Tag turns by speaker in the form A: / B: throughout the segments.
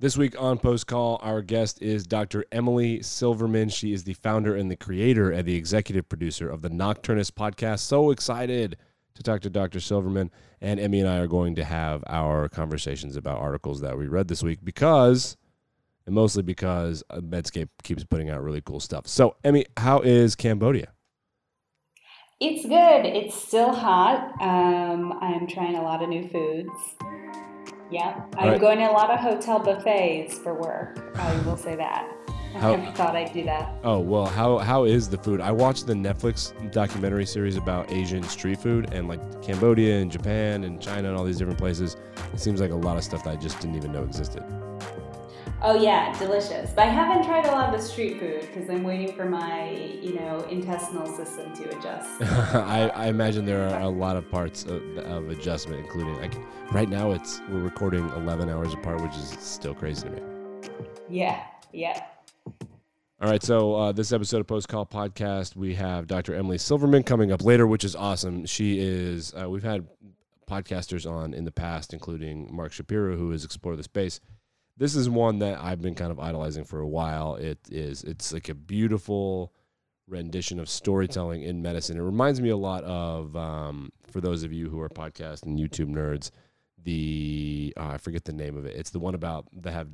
A: This week on Post Call, our guest is Dr. Emily Silverman. She is the founder and the creator and the executive producer of the Nocturnists podcast. So excited to talk to Dr. Silverman. And Emi and I are going to have our conversations about articles that we read this week because, and mostly because, Medscape keeps putting out really cool stuff. So, Emi, how is Cambodia?
B: It's good. It's still hot. I'm trying a lot of new foods. Yeah, I'm going to a lot of hotel buffets for work. I will say that. I never thought I'd do that.
A: Oh, well, how is the food? I watched the Netflix documentary series about Asian street food and like Cambodia and Japan and China and all these different places. It seems like a lot of stuff that I just didn't even know existed.
B: Oh yeah, delicious. But I haven't tried a lot of the street food because I'm waiting for my, intestinal system to adjust.
A: I imagine there are a lot of parts of adjustment, including right now we're recording 11 hours apart, which is still crazy to me.
B: Yeah.
A: All right, so this episode of Post Call Podcast, we have Dr. Emily Silverman coming up later, which is awesome. She is, we've had podcasters on in the past, including Mark Shapiro, who has explored the space. This is one that I've been kind of idolizing for a while. It's like a beautiful rendition of storytelling in medicine. It reminds me a lot of, for those of you who are podcast and YouTube nerds, I forget the name of it. It's the one about that have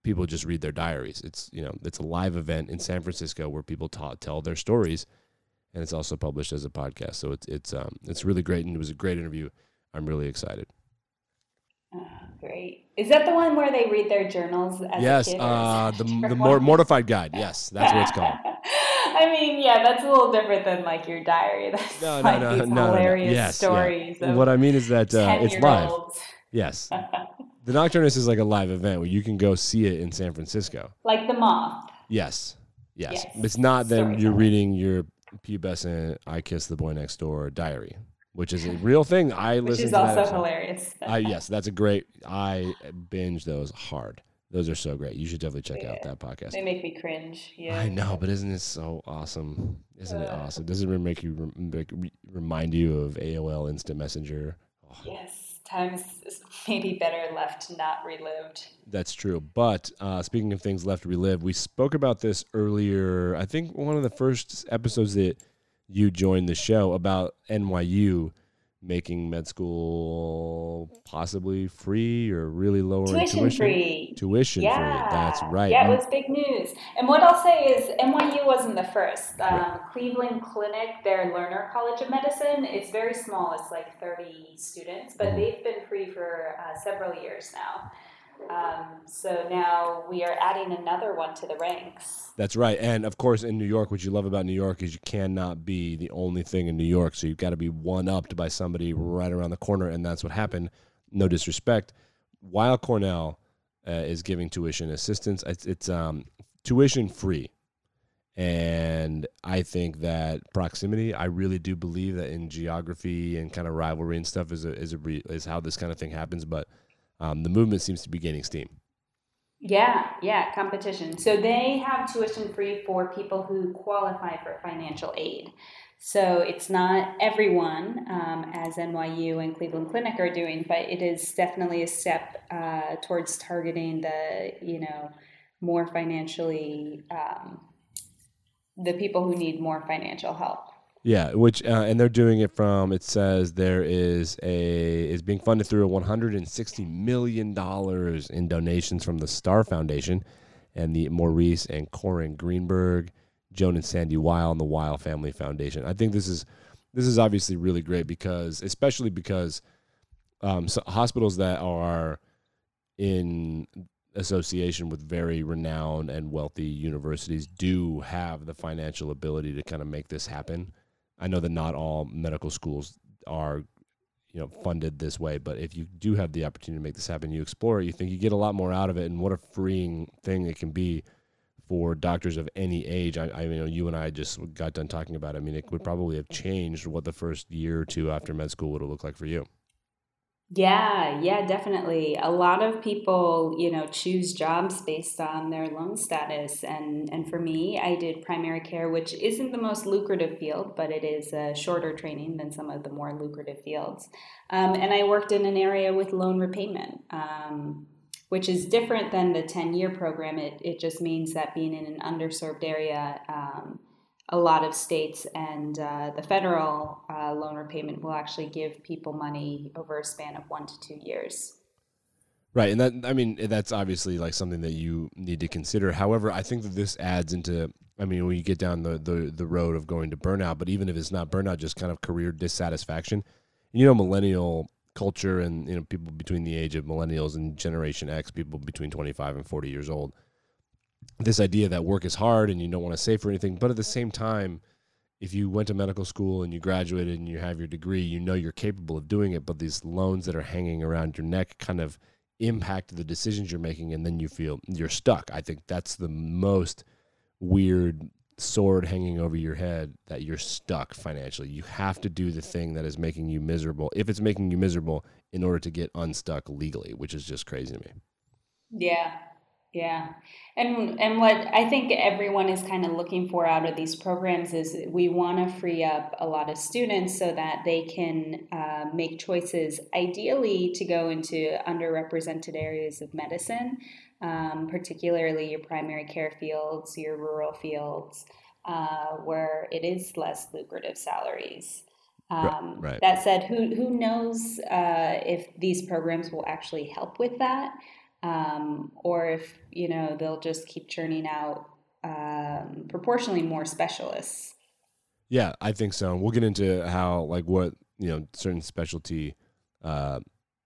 A: people just read their diaries. It's a live event in San Francisco where people tell their stories, and it's also published as a podcast. So it's really great, and it was a great interview. I'm really excited.
B: Great. Is that the one where they read their journals as
A: yes,
B: a kid?
A: Yes, the Mortified Guide. Yes, that's what it's called.
B: I mean, yeah, that's a little different than like your diary. That's
A: no,
B: these hilarious
A: Yes,
B: stories.
A: Yeah. What I mean is that it's live. Yes. The Nocturnist is like a live event where you can go see it in San Francisco.
B: Like the Moth.
A: Yes. It's not that you're reading your pubescent I Kiss the Boy Next Door diary, which is a real thing.
B: Which is also hilarious.
A: Yes, that's a great. I binge those hard. Those are so great. You should definitely check out that podcast.
B: They make me cringe. Yeah.
A: I know, but isn't it so awesome? Isn't it awesome? Doesn't it make you remind you of AOL Instant Messenger?
B: Oh. Yes. Times maybe better left not relived.
A: That's true. But speaking of things left relived, we spoke about this earlier. I think one of the first episodes that you joined the show about NYU making med school possibly free or really lowering tuition
B: free.
A: Tuition free. That's right.
B: Yeah, it was big news. And what I'll say is NYU wasn't the first. Cleveland Clinic, their Lerner College of Medicine, is very small. It's like 30 students, but they've been free for several years now. So now we are adding another one to the ranks.
A: That's right. And of course, in New York, what you love about New York is you cannot be the only thing in New York. So you've got to be one-upped by somebody right around the corner. And that's what happened. No disrespect. While Cornell is giving tuition assistance, it's tuition free. And I think that proximity, I really do believe that in geography and kind of rivalry and stuff is how this kind of thing happens. But the movement seems to be gaining steam.
B: Yeah, competition. So they have tuition free for people who qualify for financial aid. So it's not everyone, as NYU and Cleveland Clinic are doing, but it is definitely a step towards targeting the, more financially, the people who need more financial help.
A: Yeah, which and they're doing it from. It says there is being funded through $160 million in donations from the Star Foundation, and the Maurice and Corin Greenberg, Joan and Sandy Weil, and the Weil Family Foundation. I think this is obviously really great especially because so hospitals that are in association with very renowned and wealthy universities do have the financial ability to kind of make this happen. I know that not all medical schools are, funded this way, but if you do have the opportunity to make this happen, you explore it, you think you get a lot more out of it, and what a freeing thing it can be for doctors of any age. I mean, you and I just got done talking about it. I mean, it would probably have changed what the first year or two after med school would have looked like for you.
B: Yeah, definitely. A lot of people, choose jobs based on their loan status. And for me, I did primary care, which isn't the most lucrative field, but it is a shorter training than some of the more lucrative fields. And I worked in an area with loan repayment. which is different than the 10-year program. It just means that being in an underserved area, a lot of states and the federal loan repayment will actually give people money over a span of 1 to 2 years.
A: Right, and that, I mean, that's obviously like something that you need to consider. However, I think that this adds into, I mean, when you get down the road of going to burnout, but even if it's not burnout, just kind of career dissatisfaction. You know, millennial culture and, you know, people between the age of millennials and Generation X, people between 25 and 40 years old, this idea that work is hard and you don't want to save for anything, but at the same time, if you went to medical school and you graduated and you have your degree, you know you're capable of doing it, but these loans that are hanging around your neck kind of impact the decisions you're making, and then you feel you're stuck. I think that's the most weird sword hanging over your head, that you're stuck financially. You have to do the thing that is making you miserable, if it's making you miserable, in order to get unstuck legally, which is just crazy to me.
B: Yeah. Yeah. And what I think everyone is kind of looking for out of these programs is we want to free up a lot of students so that they can make choices, ideally to go into underrepresented areas of medicine, particularly your primary care fields, your rural fields, where it is less lucrative salaries.
A: Right.
B: That said, who knows if these programs will actually help with that? Or if, you know, they'll just keep churning out proportionally more specialists.
A: Yeah, I think so. And we'll get into how, like, what, you know, certain specialty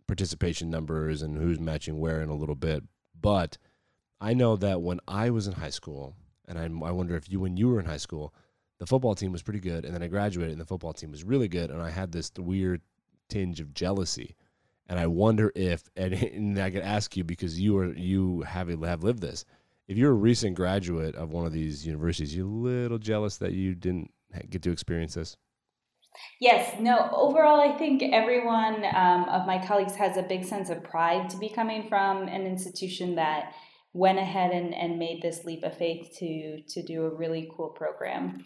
A: participation numbers and who's matching where in a little bit. But I know that when I was in high school, and I wonder if when you were in high school, the football team was pretty good, and then I graduated and the football team was really good, and I had this weird tinge of jealousy. And I wonder if, and I could ask you, because you have lived this, if you're a recent graduate of one of these universities, you're a little jealous that you didn't get to experience this?
B: Yes, no, overall, I think everyone of my colleagues has a big sense of pride to be coming from an institution that went ahead and made this leap of faith to do a really cool program.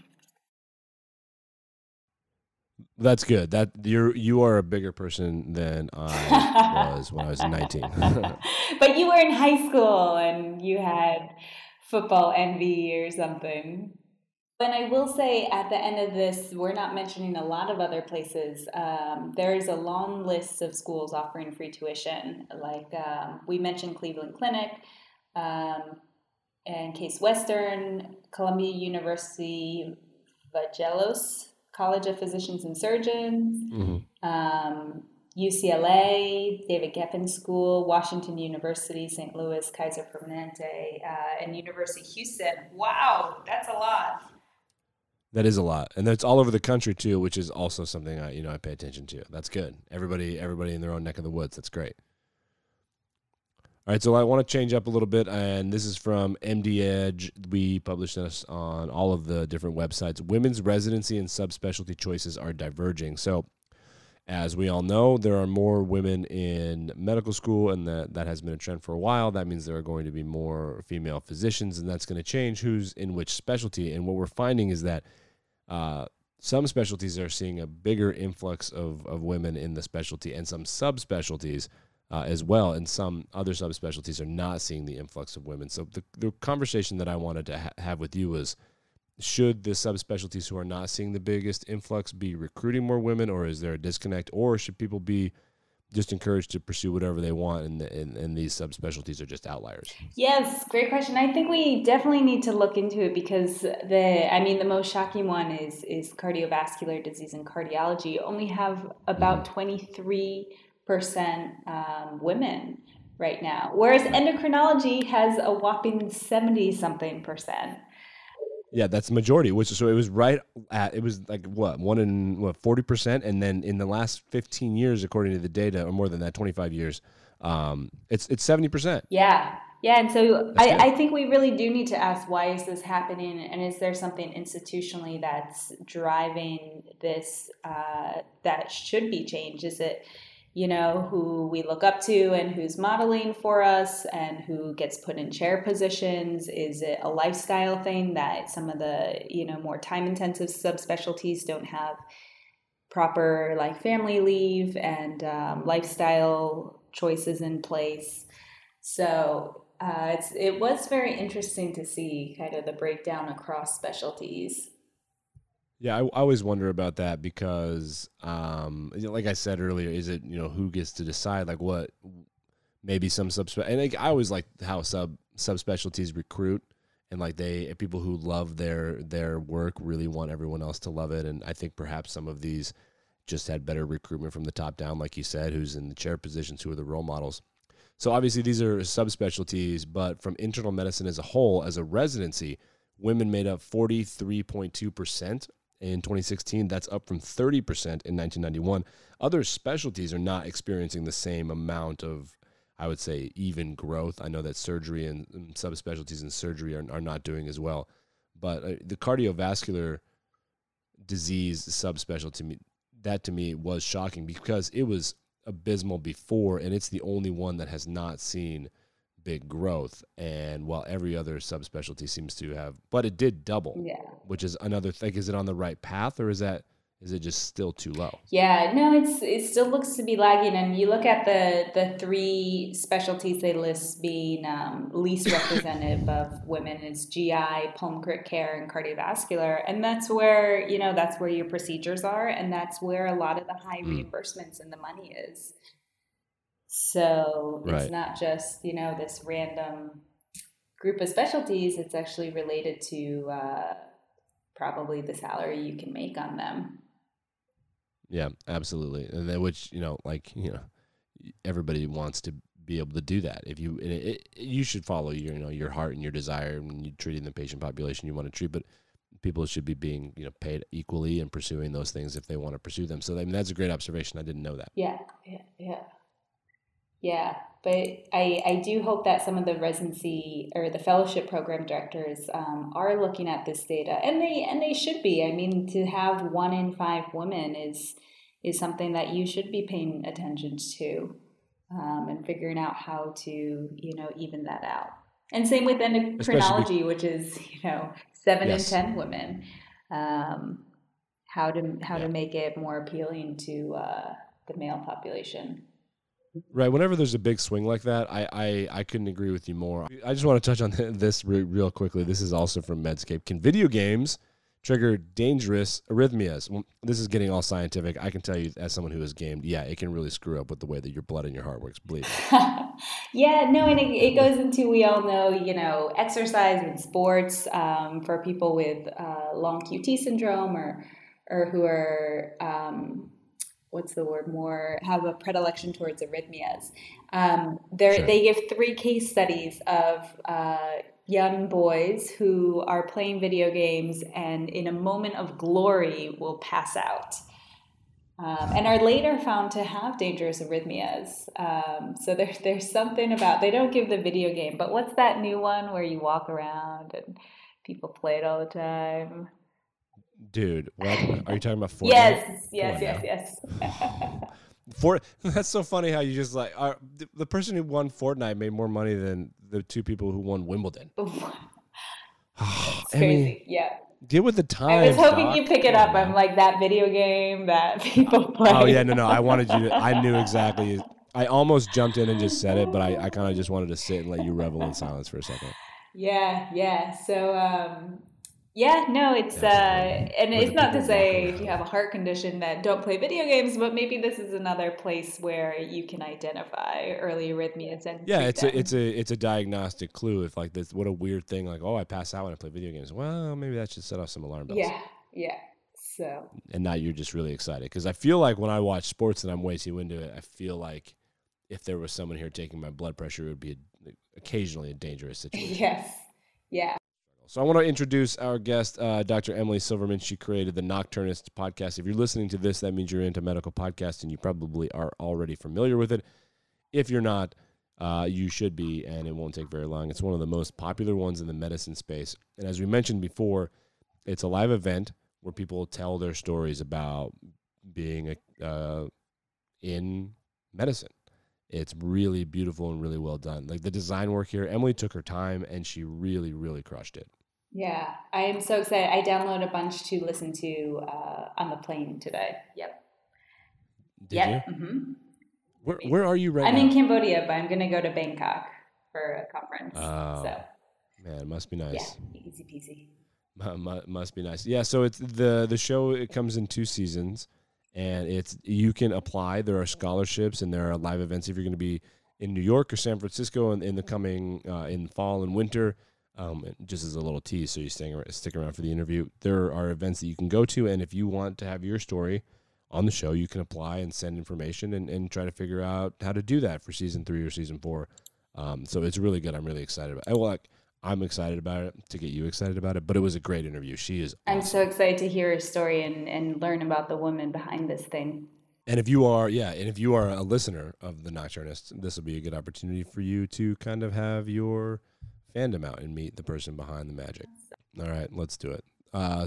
A: That's good. That you are a bigger person than I was when I was 19.
B: But you were in high school and you had football envy or something. And I will say at the end of this, we're not mentioning a lot of other places. There is a long list of schools offering free tuition. Like we mentioned Cleveland Clinic, and Case Western, Columbia University, Vagelos, College of Physicians and Surgeons, UCLA, David Geffen School, Washington University, St. Louis, Kaiser Permanente, and University of Houston. Wow, that's a lot.
A: That is a lot, and that's all over the country too, which is also something I pay attention to. That's good. Everybody in their own neck of the woods. That's great. All right, so I want to change up a little bit, and this is from MD Edge. We published this on all of the different websites. Women's residency and subspecialty choices are diverging. So, as we all know, there are more women in medical school, and that has been a trend for a while. That means there are going to be more female physicians, and that's going to change who's in which specialty. And what we're finding is that some specialties are seeing a bigger influx of women in the specialty, and some subspecialties as well, and some other subspecialties are not seeing the influx of women. So the conversation that I wanted to have with you was, should the subspecialties who are not seeing the biggest influx be recruiting more women, or is there a disconnect, or should people be just encouraged to pursue whatever they want, and these subspecialties are just outliers?
B: Yes, great question. I think we definitely need to look into it because the most shocking one is cardiovascular disease and cardiology. Only have about 23% women right now, whereas endocrinology has a whopping 70-something percent.
A: Yeah, that's the majority. So it was right at, it was like what, 40%, and then in the last 15 years, according to the data, or more than that, 25 years, it's 70%.
B: Yeah, yeah, and so I think we really do need to ask, why is this happening, and is there something institutionally that's driving this that should be changed? Is it, who we look up to and who's modeling for us and who gets put in chair positions? Is it a lifestyle thing that some of the, more time-intensive subspecialties don't have proper family leave and lifestyle choices in place? So it was very interesting to see kind of the breakdown across specialties.
A: Yeah, I always wonder about that because, like I said earlier, is it, who gets to decide, like, what maybe some and like, I always like how subspecialties recruit, and like people who love their work really want everyone else to love it, and I think perhaps some of these just had better recruitment from the top down, like you said, who's in the chair positions, who are the role models. So obviously these are subspecialties, but from internal medicine as a whole, as a residency, women made up 43.2% in 2016. That's up from 30% in 1991. Other specialties are not experiencing the same amount of, I would say, even growth. I know that surgery and subspecialties in surgery are not doing as well. But the cardiovascular disease subspecialty, that to me was shocking because it was abysmal before, and it's the only one that has not seen big growth. And while every other subspecialty seems to have, but it did double,
B: Yeah.
A: which is another thing. Is it on the right path, or is it just still too low?
B: Yeah, no, it still looks to be lagging. And you look at the three specialties they list being least representative of women is GI, pulmonary care, and cardiovascular. And that's where, that's where your procedures are, and that's where a lot of the high reimbursements and the money is. So it's
A: Right.
B: not just, this random group of specialties. It's actually related to probably the salary you can make on them.
A: Yeah, absolutely. And then, which, everybody wants to be able to do that. If you, you should follow your heart and your desire when you're treating the patient population you want to treat, but people should be being, paid equally and pursuing those things if they want to pursue them. So, I mean, that's a great observation. I didn't know that.
B: Yeah, yeah, yeah. Yeah, but I do hope that some of the residency or the fellowship program directors are looking at this data, and they should be. I mean, to have 1 in 5 women is something that you should be paying attention to, and figuring out how to even that out. And same with
A: Especially,
B: endocrinology, which is 7 in 10
A: yes.
B: women. How to
A: Yeah.
B: make it more appealing to the male population.
A: Right. Whenever there's a big swing like that, I couldn't agree with you more. I just want to touch on this real quickly. This is also from Medscape. Can video games trigger dangerous arrhythmias? Well, this is getting all scientific. I can tell you, as someone who has gamed, yeah, it can really screw up with the way that your blood and your heart works. Believe
B: Yeah, no, and it goes into, we all know, exercise and sports for people with long QT syndrome or who are what's the word, more have a predilection towards arrhythmias.
A: Sure.
B: They give 3 case studies of young boys who are playing video games and in a moment of glory will pass out. And are later found to have dangerous arrhythmias. So there's something about, they don't give the video game, but what's that new one where you walk around and people play it all the time?
A: Dude, what are you talking about? Fortnite?
B: Yes,
A: Come
B: yes,
A: on
B: yes,
A: now.
B: yes.
A: That's so funny how you just like the person who won Fortnite made more money than the 2 people who won Wimbledon.
B: It's
A: Emmy,
B: crazy. Yeah.
A: get with the
B: I was
A: times,
B: hoping you
A: doc.
B: pick it
A: Come on
B: up. I'm
A: now.
B: like that video game that people
A: Oh yeah,
B: play.
A: no. I wanted you to. I knew exactly. I almost jumped in and just said it, but I kind of just wanted to sit and let you revel in silence for a second.
B: Yeah, yeah. So, yeah, no, it's
A: That's incredible.
B: and
A: Where
B: it's
A: the
B: not
A: people
B: to
A: walk
B: say if you
A: around.
B: have a heart condition that don't play video games, but maybe this is another place where you can identify early arrhythmias and
A: Yeah,
B: treat
A: it's a
B: them.
A: it's a diagnostic clue. If like this, what a weird thing. Like, oh, I pass out when I play video games. Well, maybe that should set off some alarm bells.
B: Yeah, yeah. So,
A: And now you're just really excited because I feel like when I watch sports and I'm way too into it, I feel like if there was someone here taking my blood pressure, it would be occasionally a dangerous situation.
B: yes, yeah.
A: So I want to introduce our guest, Dr. Emily Silverman. She created the Nocturnists podcast. If you're listening to this, that means you're into medical podcasts and you probably are already familiar with it. If you're not, you should be, and it won't take very long. It's one of the most popular ones in the medicine space. And as we mentioned before, it's a live event where people tell their stories about being in medicine. It's really beautiful and really well done. Like the design work here, Emily took her time and she really, really crushed it.
B: Yeah, I am so excited. I downloaded a bunch to listen to on the plane today. Yep.
A: Did you?
B: Yep.
A: Where are you right
B: I'm in
A: now?
B: Cambodia, but I'm going to go to Bangkok. for a conference.
A: Oh,
B: So
A: man, it must be
B: yeah,
A: nice.
B: easy peasy.
A: Must be nice. Yeah, so it's the show. It comes in 2 seasons, and you can apply. There are scholarships and there are live events if you're going to be in New York or San Francisco in the coming in fall and winter. Just as a little tease, so you stick around for the interview. There are events that you can go to, and if you want to have your story on the show, you can apply and send information and try to figure out how to do that for season 3 or season 4. So it's really good. I'm really excited about it. Well, I'm excited about it to get you excited about it, but it was a great interview. She is awesome.
B: I'm so excited to hear her story and learn about the woman behind this thing.
A: And if you are a listener of the Nocturnists, this will be a good opportunity for you to kind of have your fandom out and meet the person behind the magic. All right, let's do it.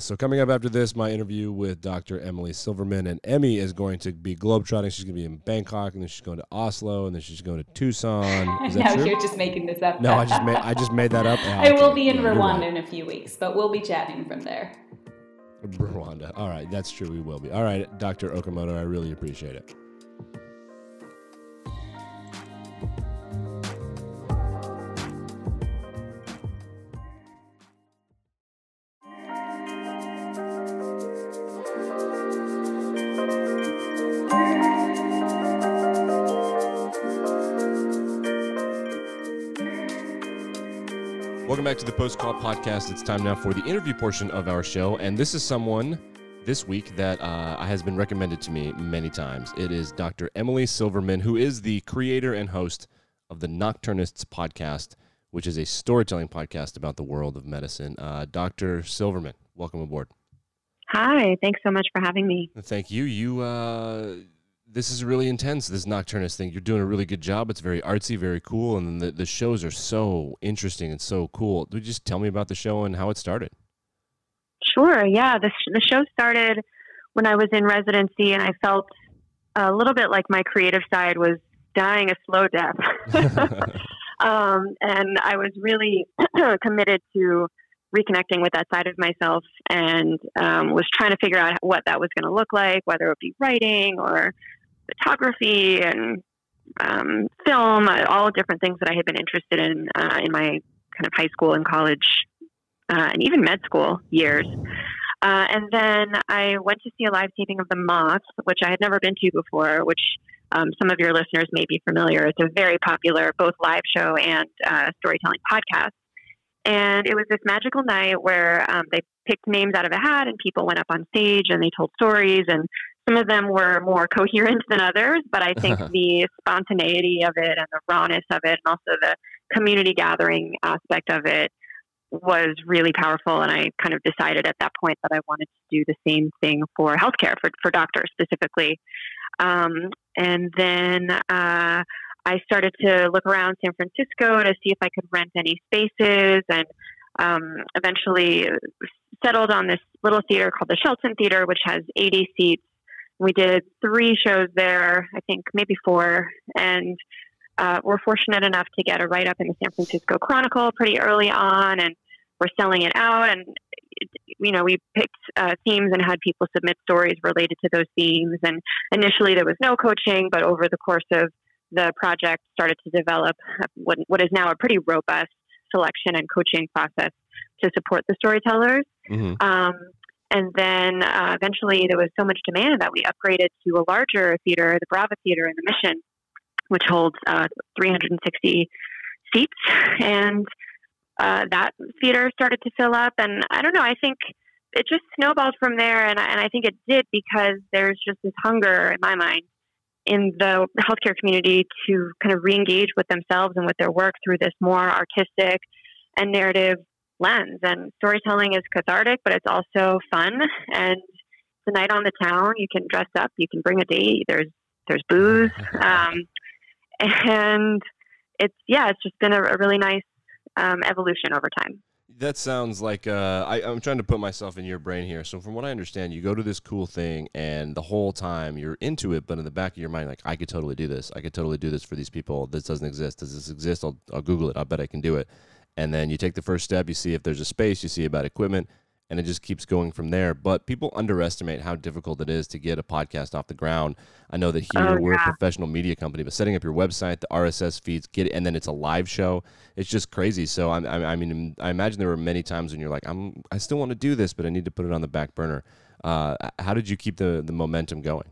A: So coming up after this, my interview with Dr. Emily Silverman, and Emi is going to be globetrotting. She's going to be in Bangkok, and then she's going to Oslo, and then she's going to Tucson. Is that
B: No,
A: true?
B: you're just making this up.
A: No, I just made that up.
B: I will be in Rwanda in a few weeks, but we'll be chatting from there.
A: Rwanda. All right, that's true. We will be. All right, Dr. Okamoto, I really appreciate it. Welcome back to the Post Call Podcast. It's time now for the interview portion of our show, and this is someone this week that has been recommended to me many times. It is Dr. Emily Silverman, who is the creator and host of the Nocturnists podcast, which is a storytelling podcast about the world of medicine. Dr. Silverman, welcome aboard.
C: Hi, thanks so much for having me.
A: Thank you. This is really intense, this Nocturnist thing. You're doing a really good job. It's very artsy, very cool, and the shows are so interesting and so cool. Would you just tell me about the show and how it started?
C: Sure, yeah. The show started when I was in residency, and I felt a little bit like my creative side was dying a slow death. And I was really committed to reconnecting with that side of myself, and was trying to figure out what that was going to look like, whether it would be writing or photography and film, all different things that I had been interested in my kind of high school and college and even med school years. And then I went to see a live taping of The Moth, which I had never been to before, which some of your listeners may be familiar. It's a very popular both live show and storytelling podcast. And it was this magical night where they picked names out of a hat and people went up on stage and they told stories, and some of them were more coherent than others, but I think the spontaneity of it and the rawness of it and also the community gathering aspect of it was really powerful. And I kind of decided at that point that I wanted to do the same thing for healthcare, for doctors specifically. And then I started to look around San Francisco to see if I could rent any spaces, and eventually settled on this little theater called the Shelton Theater, which has 80 seats. We did 3 shows there, I think maybe 4, and we're fortunate enough to get a write-up in the San Francisco Chronicle pretty early on, and we're selling it out. And, we picked themes and had people submit stories related to those themes. And initially there was no coaching, but over the course of the project started to develop what is now a pretty robust selection and coaching process to support the storytellers. Mm-hmm. And then eventually there was so much demand that we upgraded to a larger theater, the Brava Theater in the Mission, which holds 360 seats. And that theater started to fill up. And I don't know, I think it just snowballed from there. And I think it did because there's just this hunger in my mind in the healthcare community to kind of re-engage with themselves and with their work through this more artistic and narrative lens. And storytelling is cathartic, but it's also fun. And it's a night on the town. You can dress up, you can bring a date, there's booze. And it's just been a really nice evolution over time.
A: That sounds like I'm trying to put myself in your brain here. So from what I understand, you go to this cool thing and the whole time you're into it, but in the back of your mind, like, I could totally do this. I could totally do this for these people. This doesn't exist. Does this exist? I'll Google it. I bet I can do it. And then you take the first step. You see if there's a space. You see about equipment. and it just keeps going from there. But people underestimate how difficult it is to get a podcast off the ground. I know that here we're a professional media company, but setting up your website, the RSS feeds, and then it's a live show. It's just crazy. So I mean, I imagine there were many times when you're like, I still want to do this, but I need to put it on the back burner. How did you keep the momentum going?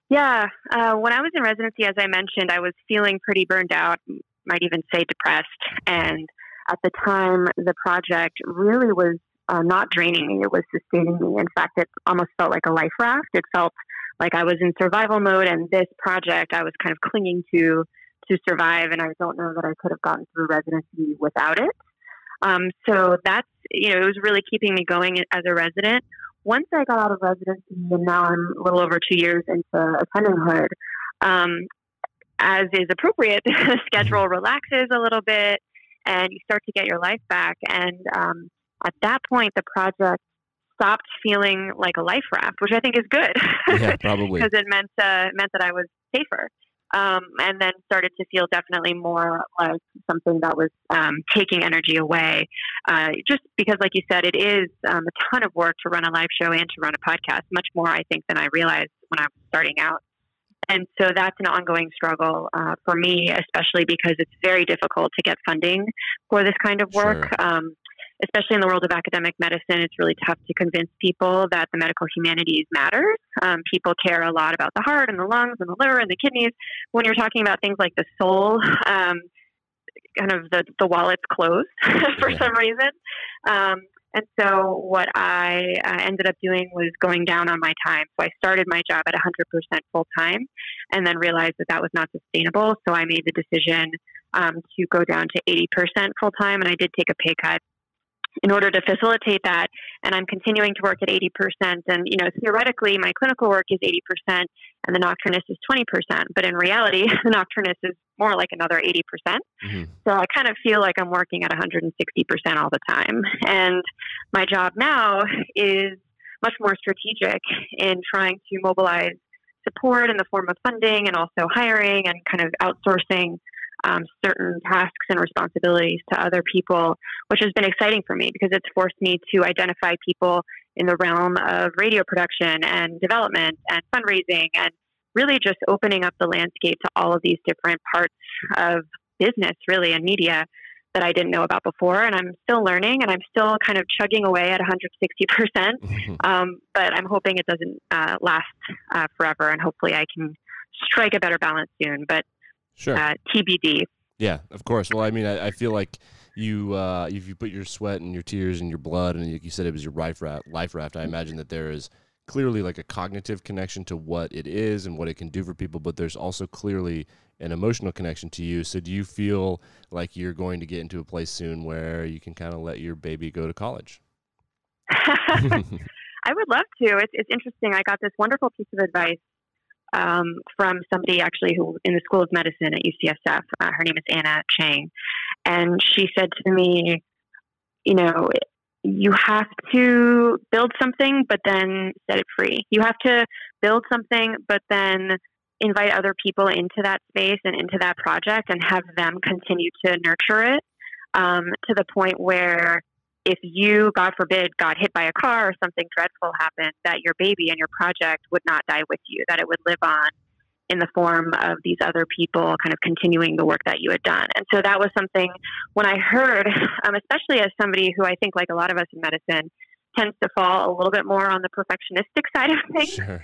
C: Yeah. When I was in residency, as I mentioned, I was feeling pretty burned out, might even say depressed. And at the time, the project really was not draining me. It was sustaining me. In fact, it almost felt like a life raft. It felt like I was in survival mode, and this project I was kind of clinging to survive. And I don't know that I could have gotten through residency without it. So that's, it was really keeping me going as a resident. Once I got out of residency, and now I'm a little over 2 years into attendinghood, as is appropriate, the schedule relaxes a little bit and you start to get your life back. And at that point, the project stopped feeling like a life raft, which I think is good.
A: Yeah, probably.
C: Because it meant that I was safer. And then started to feel definitely more like something that was taking energy away. Just because, like you said, it is a ton of work to run a live show and to run a podcast, much more, I think, than I realized when I was starting out. And so that's an ongoing struggle for me, especially because it's very difficult to get funding for this kind of work. Sure. Especially in the world of academic medicine, it's really tough to convince people that the medical humanities matters. People care a lot about the heart and the lungs and the liver and the kidneys. When you're talking about things like the soul, kind of the wallet's closed for some reason. And so what I ended up doing was going down on my time. So I started my job at 100% full time and then realized that was not sustainable. So I made the decision to go down to 80% full time, and I did take a pay cut in order to facilitate that. And I'm continuing to work at 80%. And, theoretically, my clinical work is 80% and the Nocturnist is 20%. But in reality, the Nocturnist is more like another 80%. Mm-hmm. So I kind of feel like I'm working at 160% all the time. And my job now is much more strategic in trying to mobilize support in the form of funding and also hiring and kind of outsourcing certain tasks and responsibilities to other people, which has been exciting for me because it's forced me to identify people in the realm of radio production and development and fundraising and really just opening up the landscape to all of these different parts of business, really, and media that I didn't know about before. And I'm still learning and I'm still kind of chugging away at 160%. But I'm hoping it doesn't last forever, and hopefully I can strike a better balance soon. But
A: sure.
C: TBD.
A: Yeah, of course. Well, I mean, I feel like if you put your sweat and your tears and your blood, and you said it was your life raft, I imagine that there is clearly like a cognitive connection to what it is and what it can do for people, but there's also clearly an emotional connection to you. So do you feel like you're going to get into a place soon where you can kind of let your baby go to college?
C: I would love to. It's interesting. I got this wonderful piece of advice from somebody actually who in the School of Medicine at UCSF. Her name is Anna Chang. And she said to me, you have to build something, but then set it free. You have to build something, but then invite other people into that space and into that project and have them continue to nurture it to the point where if you, God forbid, got hit by a car or something dreadful happened, that your baby and your project would not die with you, that it would live on in the form of these other people kind of continuing the work that you had done. And so that was something when I heard, especially as somebody who I think, like a lot of us in medicine, tends to fall a little bit more on the perfectionistic side of things.
A: Sure.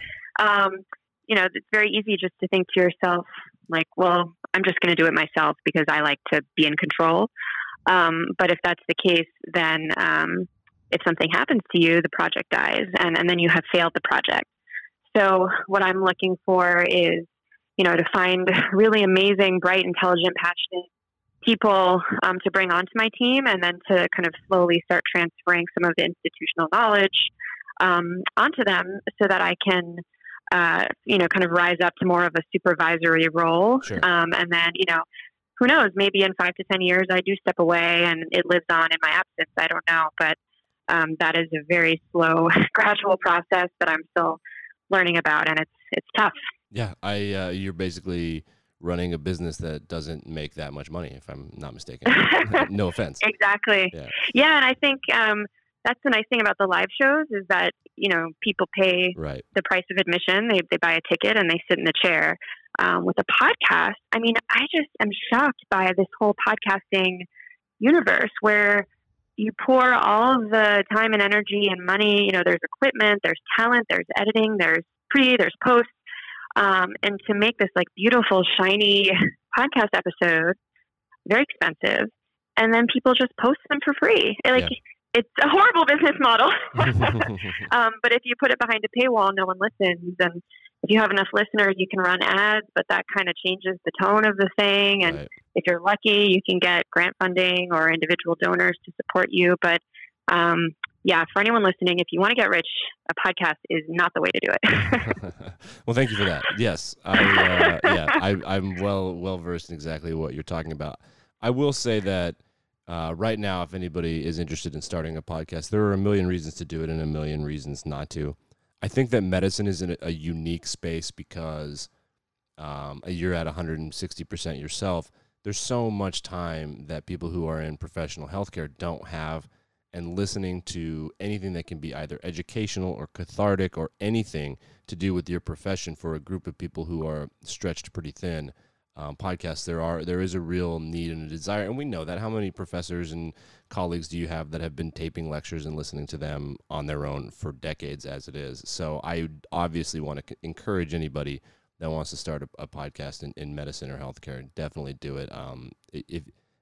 C: It's very easy just to think to yourself, like, well, I'm just going to do it myself because I like to be in control. But if that's the case, then if something happens to you, the project dies, and then you have failed the project. So what I'm looking for is, to find really amazing, bright, intelligent, passionate people to bring onto my team, and then to kind of slowly start transferring some of the institutional knowledge onto them so that I can, kind of rise up to more of a supervisory role.
A: Sure.
C: And then, who knows, maybe in 5 to 10 years, I do step away and it lives on in my absence. I don't know, but that is a very slow, gradual process that I'm still learning about, and it's tough.
A: Yeah, you're basically running a business that doesn't make that much money, if I'm not mistaken. No offense.
C: Exactly. Yeah, and I think that's the nice thing about the live shows is that, people pay
A: Right.
C: the price of admission. They buy a ticket and they sit in the chair. With a podcast, I mean, I just am shocked by this whole podcasting universe where you pour all of the time and energy and money, there's equipment, there's talent, there's editing, there's there's post, and to make this like beautiful, shiny podcast episode, very expensive. And then people just post them for free. It's a horrible business model. But if you put it behind a paywall, no one listens. And if you have enough listeners, you can run ads, but that kind of changes the tone of the thing. And if you're lucky, you can get grant funding or individual donors to support you. But for anyone listening, if you want to get rich, a podcast is not the way to do it.
A: Well, thank you for that. Yes, I'm well versed in exactly what you're talking about. I will say that right now, if anybody is interested in starting a podcast, there are a million reasons to do it and a million reasons not to. I think that medicine is in a unique space because you're at 160% yourself. There's so much time that people who are in professional healthcare don't have, and listening to anything that can be either educational or cathartic or anything to do with your profession for a group of people who are stretched pretty thin. Podcasts, there is a real need and a desire, and we know that. How many professors and colleagues do you have that have been taping lectures and listening to them on their own for decades as it is? So I obviously want to encourage anybody that wants to start a podcast in medicine or healthcare, definitely do it.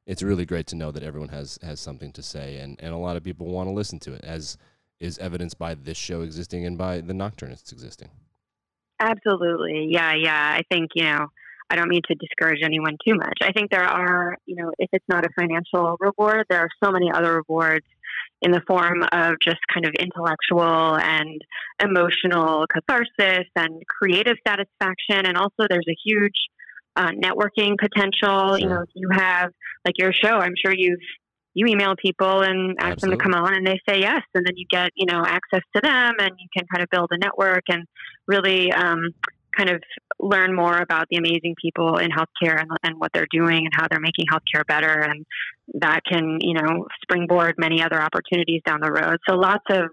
A: It's really great to know that everyone has something to say, and a lot of people want to listen to it, as is evidenced by this show existing and by the Nocturnists existing.
C: Absolutely. Yeah. I think, I don't mean to discourage anyone too much. I think there are, if it's not a financial reward, there are so many other rewards in the form of just kind of intellectual and emotional catharsis and creative satisfaction. And also there's a huge networking potential.
A: Sure.
C: If you have like your show, I'm sure you email people and ask them to come on and they say yes. And then you get, access to them and you can kind of build a network and really kind of learn more about the amazing people in healthcare and what they're doing and how they're making healthcare better. And that can, springboard many other opportunities down the road. So lots of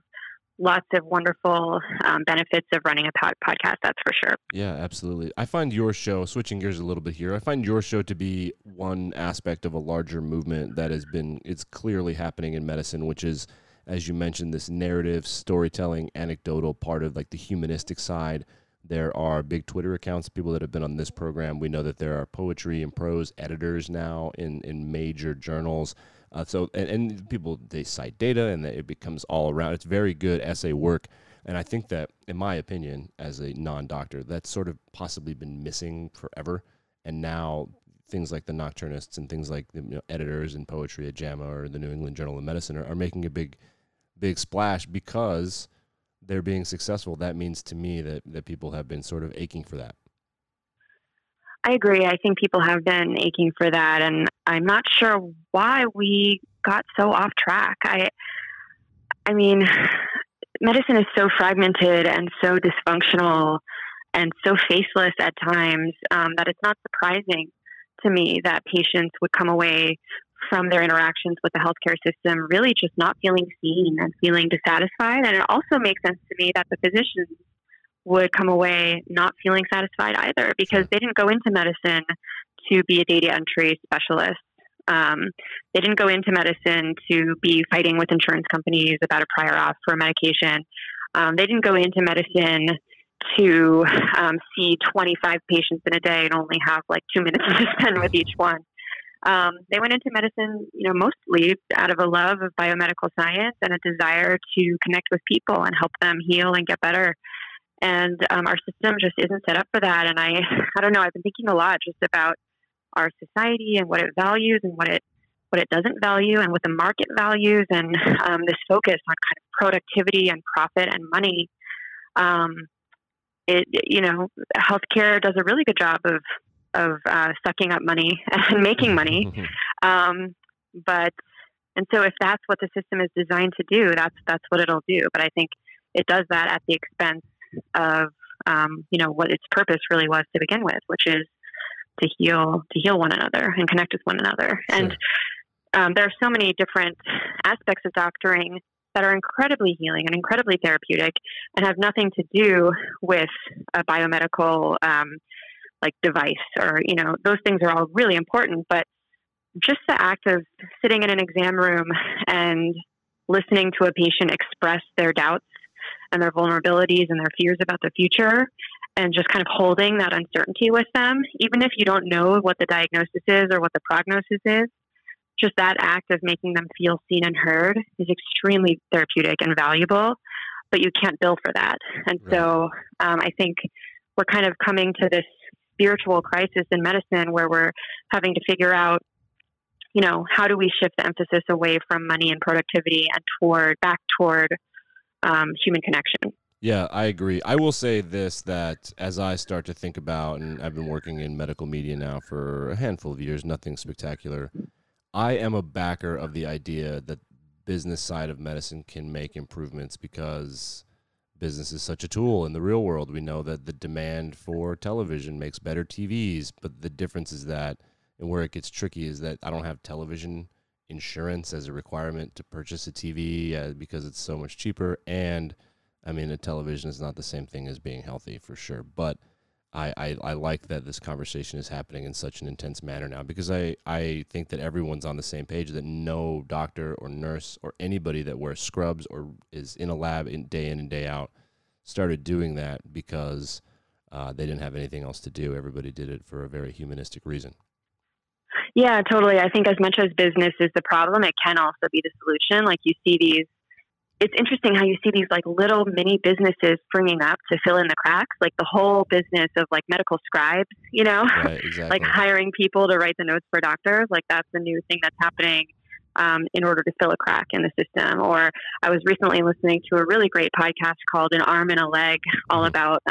C: wonderful benefits of running a podcast, that's for sure.
A: Yeah, absolutely. I find your show, switching gears a little bit here, I find your show to be one aspect of a larger movement that it's clearly happening in medicine, which is, as you mentioned, this narrative, storytelling, anecdotal part of like the humanistic side. There are big Twitter accounts, people that have been on this program. We know that there are poetry and prose editors now in major journals. And people, they cite data and it becomes all around. It's very good essay work. And I think that, in my opinion, as a non-doctor, that's sort of possibly been missing forever. And now things like the Nocturnists and things like the editors and poetry at JAMA or the New England Journal of Medicine are making a big splash because they're being successful. That means to me that people have been sort of aching for that.
C: I agree. I think people have been aching for that, and I'm not sure why we got so off track. I mean, medicine is so fragmented and so dysfunctional and so faceless at times that it's not surprising to me that patients would come away from their interactions with the healthcare system really just not feeling seen and feeling dissatisfied. And it also makes sense to me that the physicians would come away not feeling satisfied either, because they didn't go into medicine to be a data entry specialist. They didn't go into medicine to be fighting with insurance companies about a prior auth for a medication. They didn't go into medicine to see 25 patients in a day and only have like 2 minutes to spend with each one. They went into medicine, mostly out of a love of biomedical science and a desire to connect with people and help them heal and get better. And our system just isn't set up for that. And I don't know, I've been thinking a lot just about our society and what it values and what it doesn't value and what the market values, and this focus on kind of productivity and profit and money. Healthcare does a really good job of sucking up money and making money. And so if that's what the system is designed to do, that's what it'll do. But I think it does that at the expense of, what its purpose really was to begin with, which is to heal one another and connect with one another. Sure. And there are so many different aspects of doctoring that are incredibly healing and incredibly therapeutic and have nothing to do with a biomedical like device or, those things are all really important. But just the act of sitting in an exam room and listening to a patient express their doubts and their vulnerabilities and their fears about the future, and just kind of holding that uncertainty with them, even if you don't know what the diagnosis is or what the prognosis is, just that act of making them feel seen and heard is extremely therapeutic and valuable, but you can't bill for that. And
A: Right.
C: So I think we're kind of coming to this spiritual crisis in medicine where we're having to figure out, how do we shift the emphasis away from money and productivity and back toward human connection.
A: Yeah, I agree. I will say this, that as I start to think about, and I've been working in medical media now for a handful of years, nothing spectacular, I am a backer of the idea that business side of medicine can make improvements because business is such a tool in the real world. We know that the demand for television makes better TVs, but the difference is that, and where it gets tricky is that I don't have television insurance as a requirement to purchase a TV because it's so much cheaper. And I mean, a television is not the same thing as being healthy for sure. But I like that this conversation is happening in such an intense manner now, because I think that everyone's on the same page, that no doctor or nurse or anybody that wears scrubs or is in a lab in and day out started doing that because they didn't have anything else to do. Everybody did it for a very humanistic reason.
C: Yeah, totally. I think as much as business is the problem, it can also be the solution. Like you see it's interesting how you see these like little mini businesses springing up to fill in the cracks, like the whole business of like medical scribes,
A: Right, exactly.
C: like hiring people to write the notes for doctors. Like that's the new thing that's happening in order to fill a crack in the system. Or I was recently listening to a really great podcast called An Arm and a Leg, all about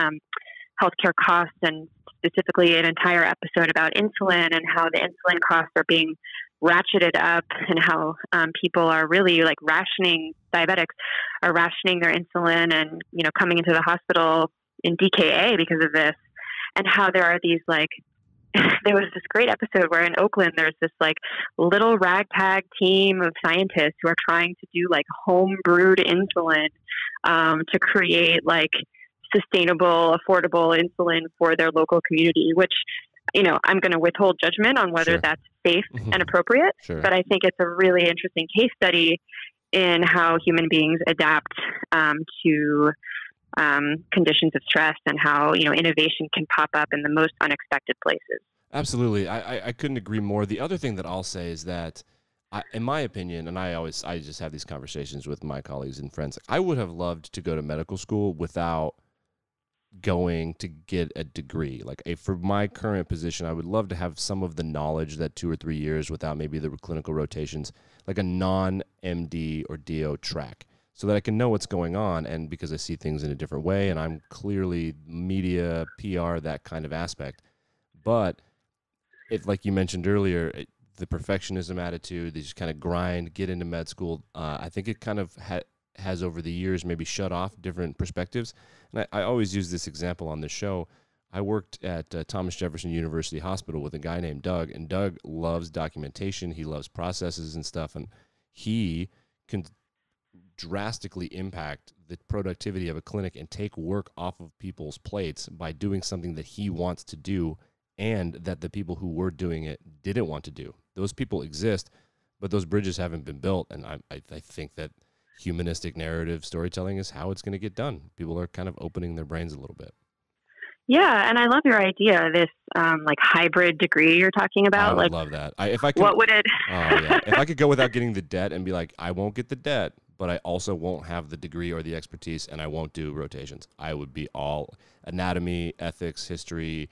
C: healthcare costs, and specifically an entire episode about insulin and how the insulin costs are being ratcheted up, and how people are really like diabetics are rationing their insulin and, coming into the hospital in DKA because of this, and how there are these like, there was this great episode where in Oakland, there's this like little ragtag team of scientists who are trying to do like home brewed insulin to create like sustainable, affordable insulin for their local community, which, I'm going to withhold judgment on whether
A: Sure.
C: that's safe and appropriate.
A: Sure.
C: But I think it's a really interesting case study in how human beings adapt to conditions of stress, and how, innovation can pop up in the most unexpected places.
A: Absolutely. I couldn't agree more. The other thing that I'll say is that, in my opinion, and I just have these conversations with my colleagues and friends, I would have loved to go to medical school without going to get a degree. Like for my current position, I would love to have some of the knowledge that 2 or 3 years without maybe the clinical rotations, like a non-MD or DO track, so that I can know what's going on. And because I see things in a different way, and I'm clearly media, PR, that kind of aspect. But like you mentioned earlier, the perfectionism attitude, they just kind of grind, get into med school. I think it kind of has over the years maybe shut off different perspectives. And I always use this example on this show. I worked at Thomas Jefferson University Hospital with a guy named Doug, and Doug loves documentation. He loves processes and stuff, and he can drastically impact the productivity of a clinic and take work off of people's plates by doing something that he wants to do and that the people who were doing it didn't want to do. Those people exist, but those bridges haven't been built, and I think that humanistic narrative storytelling is how it's going to get done. People are kind of opening their brains a little bit.
C: Yeah, and I love your idea, this like hybrid degree you're talking about.
A: I would
C: like,
A: love that. If I could,
C: what would it?
A: Oh yeah, if I could go without getting the debt and be like, I won't get the debt, but I also won't have the degree or the expertise, and I won't do rotations. I would be all anatomy, ethics, history,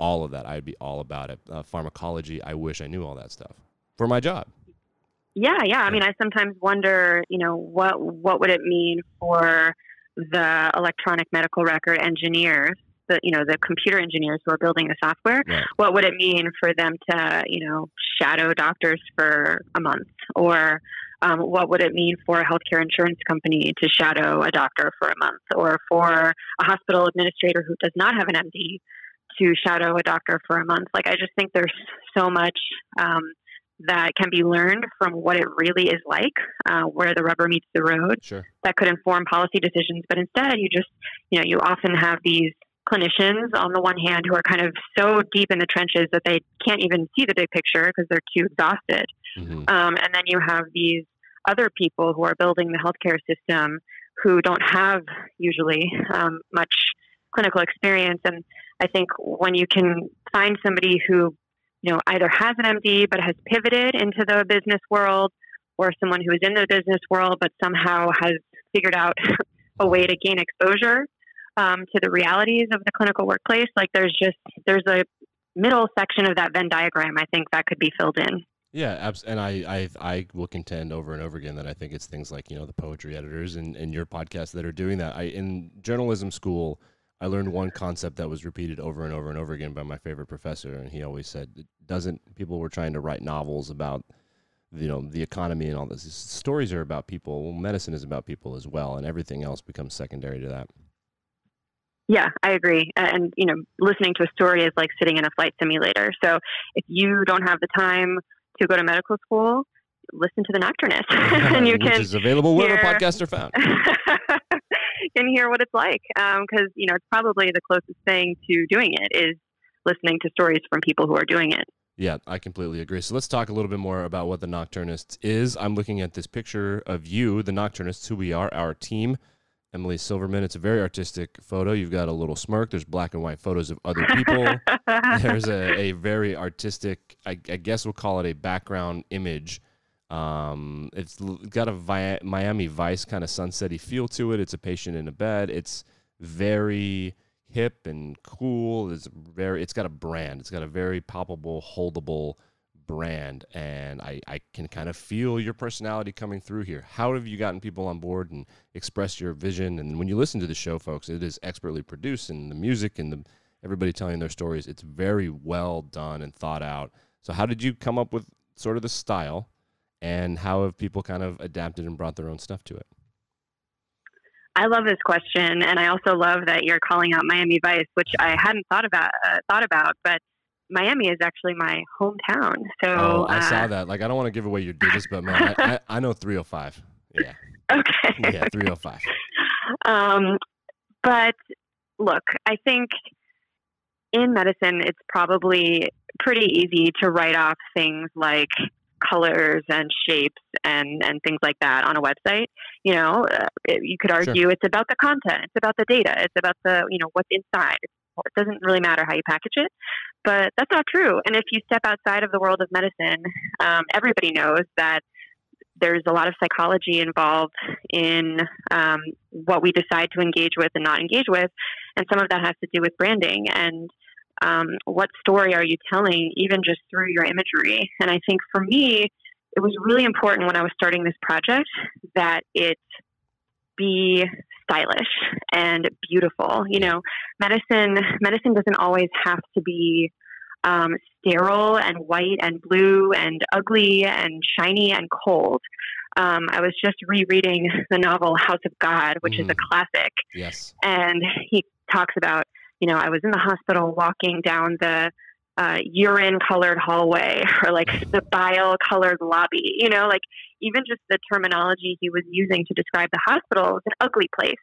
A: all of that. I'd be all about it. Pharmacology. I wish I knew all that stuff for my job.
C: Yeah. I mean, I sometimes wonder, what would it mean for the electronic medical record engineers, the computer engineers who are building the software?
A: Right.
C: What would it mean for them to, shadow doctors for a month? Or what would it mean for a healthcare insurance company to shadow a doctor for a month? Or for a hospital administrator who does not have an MD to shadow a doctor for a month? Like, I just think there's so much that can be learned from what it really is like, where the rubber meets the road.
A: Sure.
C: That could inform policy decisions. But instead, you often have these clinicians on the one hand who are kind of so deep in the trenches that they can't even see the big picture because they're too exhausted.
A: Mm-hmm.
C: And then you have these other people who are building the healthcare system who don't have usually much clinical experience. And I think when you can find somebody who, either has an MD but has pivoted into the business world, or someone who is in the business world but somehow has figured out a way to gain exposure to the realities of the clinical workplace, like there's a middle section of that Venn diagram, I think, that could be filled in.
A: Yeah, and I will contend over and over again that I think it's things like, the poetry editors and your podcast that are doing that. In journalism school, I learned one concept that was repeated over and over and over again by my favorite professor, and he always said, people were trying to write novels about, the economy and all this. Stories are about people. Well, medicine is about people as well, and everything else becomes secondary to that.
C: Yeah, I agree. And, listening to a story is like sitting in a flight simulator. So if you don't have the time to go to medical school, listen to the Nocturnists. And
A: which is available wherever podcasts are found.
C: And hear what it's like. Because, it's probably the closest thing to doing it is listening to stories from people who are doing it.
A: Yeah, I completely agree. So let's talk a little bit more about what the Nocturnists is. I'm looking at this picture of you, the Nocturnists, who we are, our team. Emily Silverman. It's a very artistic photo. You've got a little smirk. There's black and white photos of other people. There's a very artistic, I guess we'll call it a background image. It's got a Miami Vice kind of sunsetty feel to it. It's a patient in a bed. It's very hip and cool. It's got a brand. It's got a very palpable, holdable brand, and I can kind of feel your personality coming through here. How have you gotten people on board and expressed your vision? And when you listen to the show, folks, it is expertly produced, and the music and everybody telling their stories, it's very well done and thought out. So how did you come up with sort of the style, and how have people kind of adapted and brought their own stuff to it?
C: I love this question, and I also love that you're calling out Miami Vice, which I hadn't thought about, but Miami is actually my hometown. So
A: I saw that. Like, I don't want to give away your digits, but man, I know 305. Yeah.
C: Okay.
A: Yeah, 305.
C: But look, I think in medicine, it's probably pretty easy to write off things like colors and shapes and things like that on a website. You could argue It's about the content, it's about the data, it's about the, what's inside. It doesn't really matter how you package it, but that's not true. And if you step outside of the world of medicine, everybody knows that there's a lot of psychology involved in what we decide to engage with and not engage with. And some of that has to do with branding and what story are you telling, even just through your imagery. And I think for me, it was really important when I was starting this project that it be stylish and beautiful. Medicine doesn't always have to be sterile and white and blue and ugly and shiny and cold. I was just rereading the novel House of God, which is a classic.
A: Yes.
C: And he talks about, I was in the hospital walking down the urine-colored hallway or like the bile-colored lobby, like even just the terminology he was using to describe the hospital was an ugly place.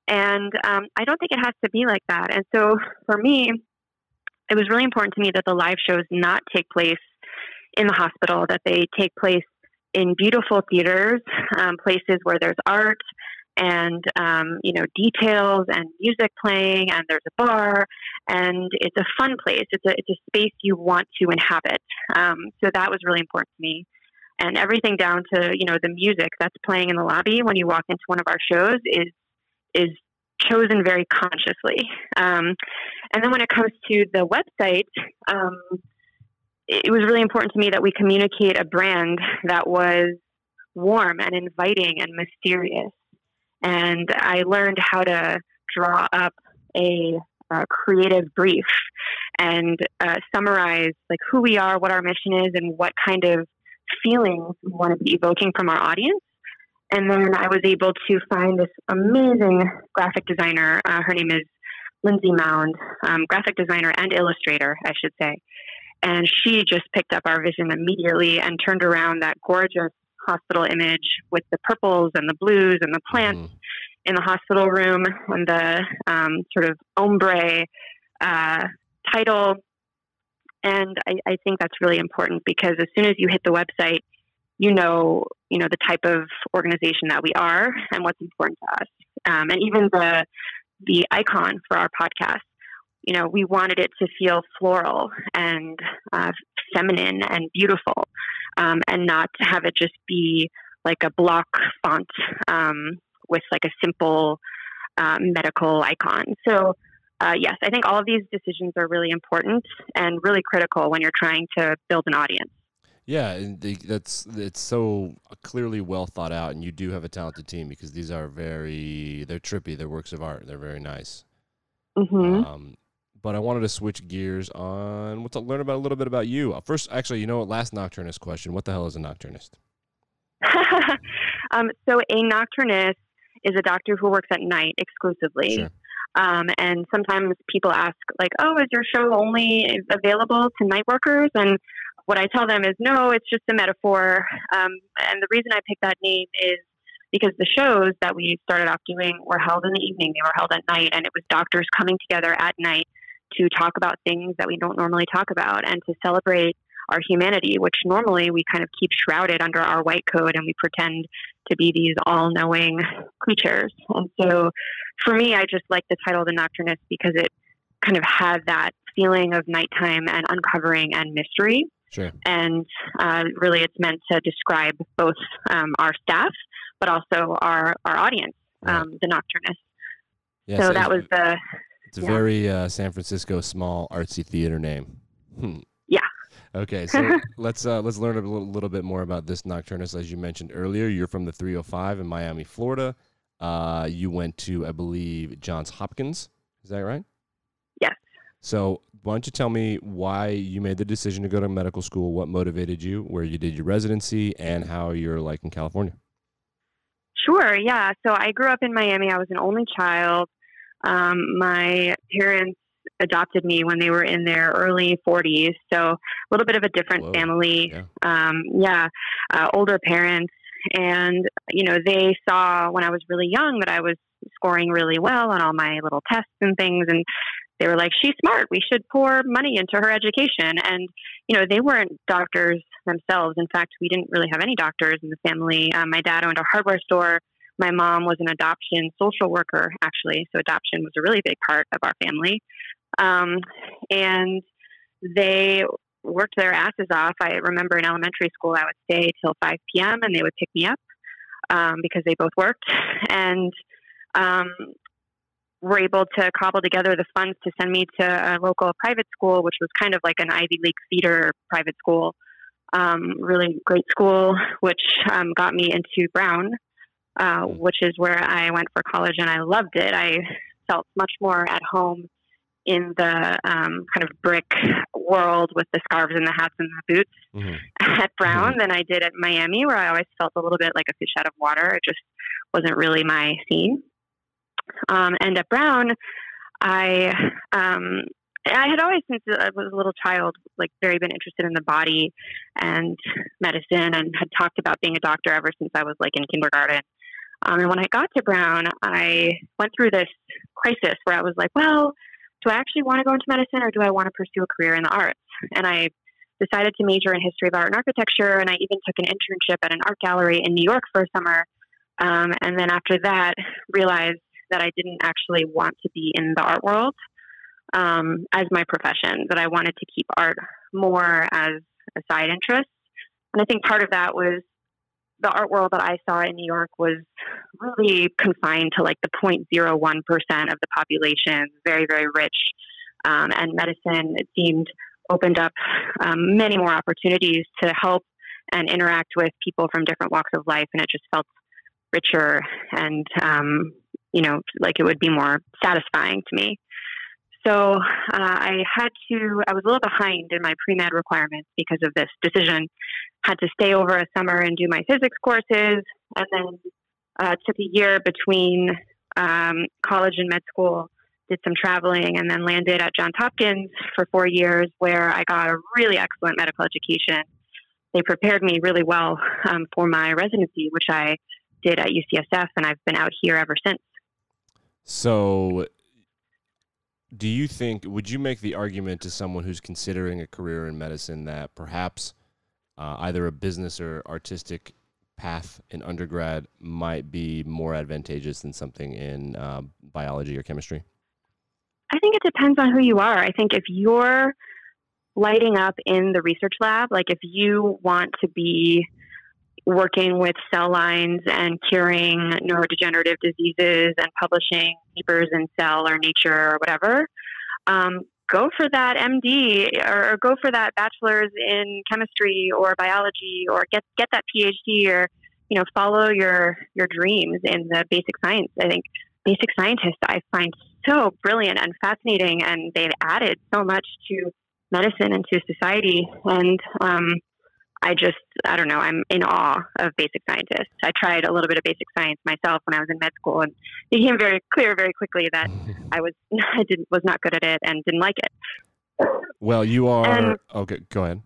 C: And I don't think it has to be like that. And so for me, it was really important to me that the live shows not take place in the hospital, that they take place in beautiful theaters, places where there's art and, details and music playing, and there's a bar, and it's a fun place. It's a space you want to inhabit. So that was really important to me. And everything down to, the music that's playing in the lobby when you walk into one of our shows is chosen very consciously. And then when it comes to the website, it was really important to me that we communicate a brand that was warm and inviting and mysterious. And I learned how to draw up a creative brief and summarize like who we are, what our mission is, and what kind of feelings we want to be evoking from our audience. And then I was able to find this amazing graphic designer. Her name is Lindsay Mound, graphic designer and illustrator, I should say. And she just picked up our vision immediately and turned around that gorgeous hospital image with the purples and the blues and the plants in the hospital room and the sort of ombre title. And I think that's really important because as soon as you hit the website, you know the type of organization that we are and what's important to us. And even the icon for our podcast, we wanted it to feel floral and feminine and beautiful, and not to have it just be like a block font with like a simple medical icon. So yes, I think all of these decisions are really important and really critical when you're trying to build an audience.
A: Yeah, and it's so clearly well thought out, and you do have a talented team because these are they're trippy, they're works of art, they're very nice.
C: Mm-hmm.
A: But I wanted to switch gears on learn about a little bit about you. First, actually, last Nocturnist question: what the hell is a Nocturnist?
C: So a Nocturnist is a doctor who works at night exclusively.
A: Sure.
C: And sometimes people ask, like, "Oh, is your show only available to night workers?" And what I tell them is, no, it's just a metaphor. And the reason I picked that name is because the shows that we started off doing were held in the evening. They were held at night, and it was doctors coming together at night to talk about things that we don't normally talk about and to celebrate our humanity, which normally we kind of keep shrouded under our white coat and we pretend to be these all-knowing creatures. And so for me, I just like the title The Nocturnist because it kind of had that feeling of nighttime and uncovering and mystery.
A: Sure.
C: And really it's meant to describe both our staff, but also our audience,
A: right.
C: The Nocturnists.
A: Yes,
C: so that was
A: it's a very San Francisco small artsy theater name.
C: Yeah.
A: Okay, so let's learn a little bit more about this Nocturnist. As you mentioned earlier, you're from the 305 in Miami, Florida. You went to, I believe, Johns Hopkins. Is that right?
C: Yes.
A: So why don't you tell me why you made the decision to go to medical school, what motivated you, where you did your residency, and how you're in California?
C: Sure, yeah. So I grew up in Miami. I was an only child. My parents adopted me when they were in their early 40s, so a little bit of a different family. Yeah. Older parents. And, they saw when I was really young that I was scoring really well on all my little tests and things. And they were like, she's smart. We should pour money into her education. And, they weren't doctors themselves. In fact, we didn't really have any doctors in the family. My dad owned a hardware store. My mom was an adoption social worker, actually. So adoption was a really big part of our family. And they worked their asses off. I remember in elementary school, I would stay till 5 p.m. and they would pick me up because they both worked. And were able to cobble together the funds to send me to a local private school, which was kind of like an Ivy League feeder private school. Really great school, which got me into Brown, which is where I went for college, and I loved it. I felt much more at home in the kind of brick world with the scarves and the hats and the boots at Brown than I did at Miami, where I always felt a little bit like a fish out of water. It just wasn't really my scene. And at Brown, I had always, since I was a little child, very been interested in the body and medicine, and had talked about being a doctor ever since I was in kindergarten. And when I got to Brown, I went through this crisis where I was like, well, do I actually want to go into medicine, or do I want to pursue a career in the arts? And I decided to major in history of art and architecture, and I even took an internship at an art gallery in New York for a summer. And then after that, realized that I didn't actually want to be in the art world as my profession, that I wanted to keep art more as a side interest. And I think part of that was the art world that I saw in New York was really confined to the 0.01% of the population, very, very rich. And medicine, it seemed, opened up many more opportunities to help and interact with people from different walks of life. And it just felt richer and, it would be more satisfying to me. So I was a little behind in my pre-med requirements because of this decision. Had to stay over a summer and do my physics courses, and then took a year between college and med school did some traveling, and then landed at Johns Hopkins for 4 years, where I got a really excellent medical education. They prepared me really well for my residency, which I did at UCSF, and I've been out here ever since.
A: So do you think, would you make the argument to someone who's considering a career in medicine that perhaps either a business or artistic path in undergrad might be more advantageous than something in biology or chemistry?
C: I think it depends on who you are. I think if you're lighting up in the research lab, like if you want to be working with cell lines and curing neurodegenerative diseases and publishing papers in Cell or Nature or whatever, go for that MD or go for that bachelor's in chemistry or biology, or get that PhD, or, you know, follow your dreams in the basic science. I think basic scientists I find so brilliant and fascinating, and they've added so much to medicine and to society. And I don't know, I'm in awe of basic scientists. I tried a little bit of basic science myself when I was in med school, and it became very clear very quickly that I was not good at it and didn't like it.
A: Well, you are, okay, go ahead.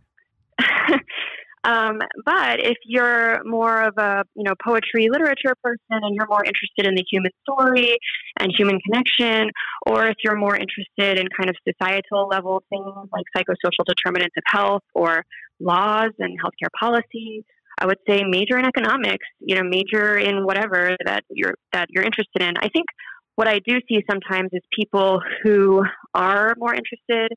C: But if you're more of a, you know, poetry, literature person, and you're more interested in the human story and human connection, or if you're more interested in kind of societal level things like psychosocial determinants of health or laws and healthcare policy, I would say major in economics, you know, major in whatever that you're interested in. I think what I do see sometimes is people who are more interested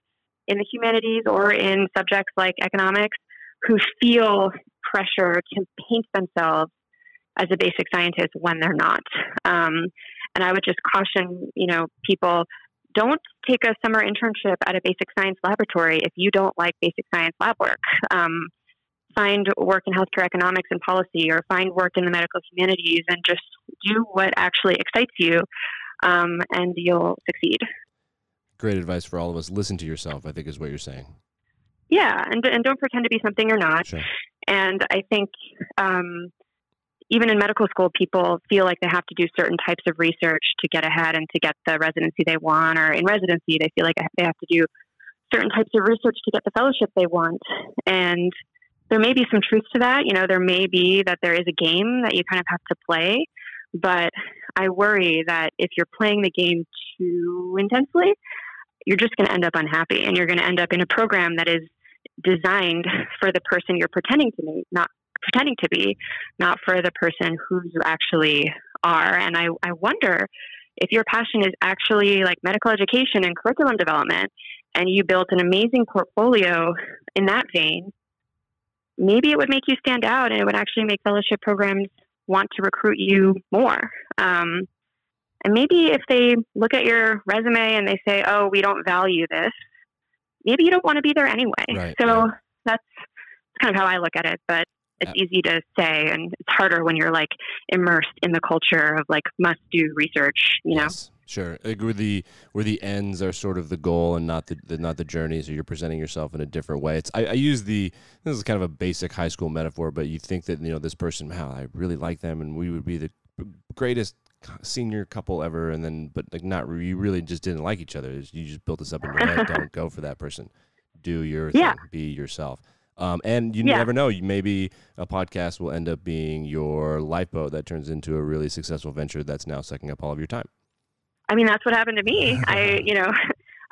C: in the humanities or in subjects like economics, who feel pressure to paint themselves as a basic scientist when they're not. And I would just caution, you know, people, don't take a summer internship at a basic science laboratory if you don't like basic science lab work. Find work in healthcare economics and policy, or find work in the medical humanities, and just do what actually excites you, and you'll succeed.
A: Great advice for all of us. Listen to yourself, I think, is what you're saying.
C: Yeah, and don't pretend to be something you're not.
A: Sure.
C: And I think even in medical school, people feel like they have to do certain types of research to get ahead and to get the residency they want, or in residency, they feel like they have to do certain types of research to get the fellowship they want. And there may be some truth to that. You know, there may be that there is a game that you kind of have to play, but I worry that if you're playing the game too intensely, you're just going to end up unhappy, and you're going to end up in a program that is designed for the person you're pretending to be, not for the person who you actually are. And I wonder if your passion is actually like medical education and curriculum development, and you built an amazing portfolio in that vein, maybe it would make you stand out, and it would actually make fellowship programs want to recruit you more. And maybe if they look at your resume and they say, oh, we don't value this, maybe you don't want to be there anyway.
A: Right,
C: so
A: right.
C: That's kind of how I look at it, but it's easy to say, and it's harder when you're like immersed in the culture of like must do research, you know?
A: Yes, sure. Like where the ends are sort of the goal and not the journey. So you're presenting yourself in a different way. I use this is kind of a basic high school metaphor, but you think that, you know, this person, wow, I really like them, and we would be the greatest senior couple ever, and then but like not, you really just didn't like each other. You just built this up in your head. Don't go for that person. Do your thing. Be yourself. And you never know. Maybe a podcast will end up being your lifeboat that turns into a really successful venture that's now sucking up all of your time.
C: I mean, that's what happened to me.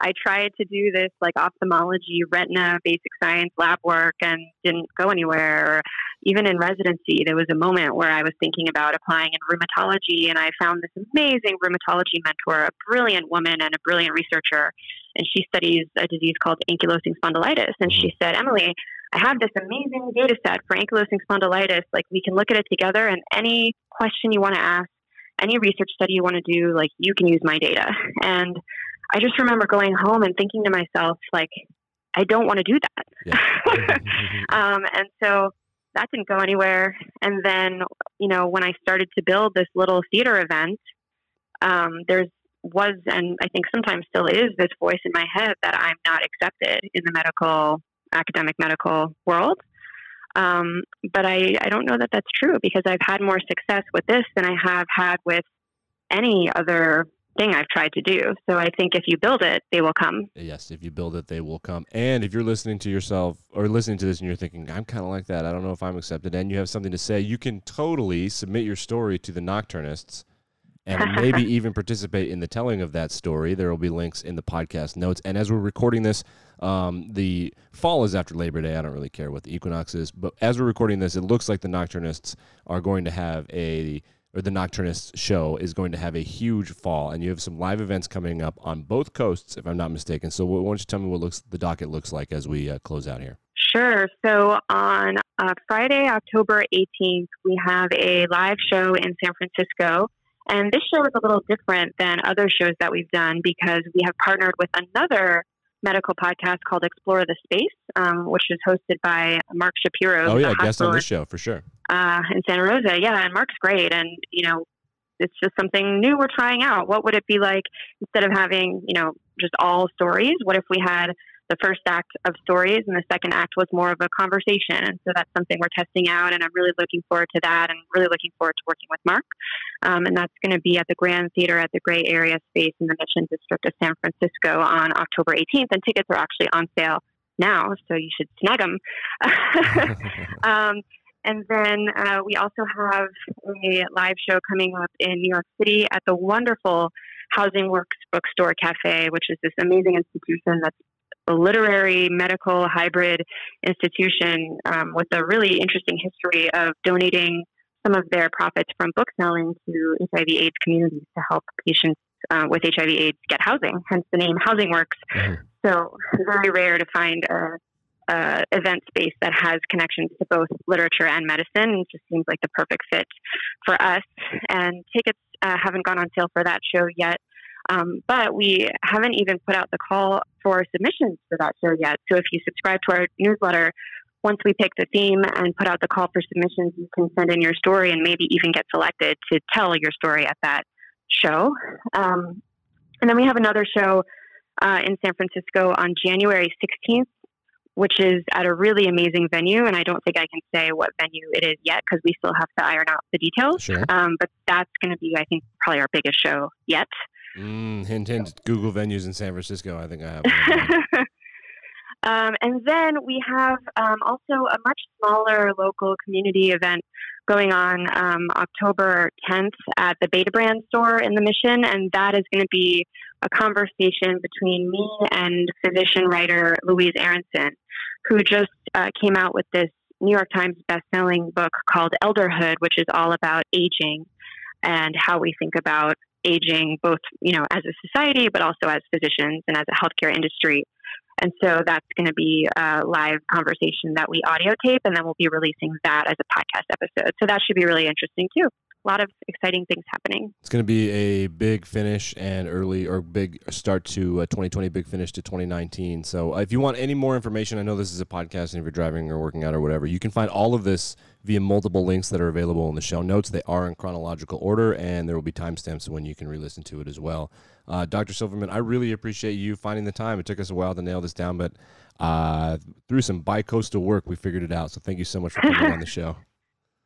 C: I tried to do this like ophthalmology, retina, basic science lab work, and didn't go anywhere. Or even in residency, there was a moment where I was thinking about applying in rheumatology, and I found this amazing rheumatology mentor, a brilliant woman and a brilliant researcher, and she studies a disease called ankylosing spondylitis. And she said, Emily, I have this amazing data set for ankylosing spondylitis. Like, we can look at it together, and any question you want to ask, any research study you want to do, like, you can use my data. And I just remember going home and thinking to myself, like, I don't want to do that. Yeah. And so that didn't go anywhere. And then, you know, when I started to build this little theater event, there was, and I think sometimes still is, this voice in my head that I'm not accepted in the academic medical world. But I don't know that that's true, because I've had more success with this than I have had with any other thing I've tried to do. So I think if you build it, they will come.
A: Yes, if you build it, they will come. And if you're listening to yourself or listening to this and you're thinking, I'm kind of like that, I don't know if I'm accepted, and you have something to say, you can totally submit your story to the Nocturnists and maybe even participate in the telling of that story. There will be links in the podcast notes. And as we're recording this, the fall is after Labor Day. I don't really care what the equinox is. But as we're recording this, it looks like the Nocturnists are going to have the Nocturnists show is going to have a huge fall, and you have some live events coming up on both coasts, if I'm not mistaken. So why don't you tell me what the docket looks like as we close out here?
C: Sure. So on Friday, October 18th, we have a live show in San Francisco. And this show is a little different than other shows that we've done because we have partnered with another medical podcast called Explore the Space, which is hosted by Mark Shapiro.
A: Oh, yeah, guest on this show, for sure.
C: In Santa Rosa. Yeah, and Mark's great. And, it's just something new we're trying out. What would it be like instead of having, just all stories? What if we had the first act of stories and the second act was more of a conversation? And so that's something we're testing out, and I'm really looking forward to that and really looking forward to working with Mark. And that's going to be at the Grand Theater at the Gray Area Space in the Mission District of San Francisco on October 18th. And tickets are actually on sale now, so you should snag them. And then we also have a live show coming up in New York City at the wonderful Housing Works Bookstore Cafe, which is this amazing institution that's a literary medical hybrid institution with a really interesting history of donating some of their profits from book selling to HIV/AIDS communities to help patients with HIV/AIDS get housing, hence the name Housing Works. Mm-hmm. So very rare to find a event space that has connections to both literature and medicine. It just seems like the perfect fit for us. And tickets haven't gone on sale for that show yet. But we haven't even put out the call for submissions for that show yet. So if you subscribe to our newsletter, once we pick the theme and put out the call for submissions, you can send in your story and maybe even get selected to tell your story at that show. And then we have another show in San Francisco on January 16th, which is at a really amazing venue. And I don't think I can say what venue it is yet because we still have to iron out the details.
A: Sure.
C: But that's going to be, I think, probably our biggest show yet.
A: Hint, hint, Google venues in San Francisco. I think I have.
C: And then we have also a much smaller local community event going on October 10th at the Beta Brand store in the Mission. And that is going to be a conversation between me and physician writer Louise Aronson, who just came out with this New York Times bestselling book called Elderhood, which is all about aging and how we think about aging, both, as a society, but also as physicians and as a healthcare industry. And so that's going to be a live conversation that we audio tape, and then we'll be releasing that as a podcast episode. So that should be really interesting too. A lot of exciting things happening.
A: It's going to be a big finish and big start to 2020, big finish to 2019. So if you want any more information, I know this is a podcast, and if you're driving or working out or whatever, you can find all of this via multiple links that are available in the show notes. They are in chronological order, and there will be timestamps when you can re-listen to it as well. Dr. Silverman, I really appreciate you finding the time. It took us a while to nail this down, but through some bi-coastal work, we figured it out. So thank you so much for coming on the show.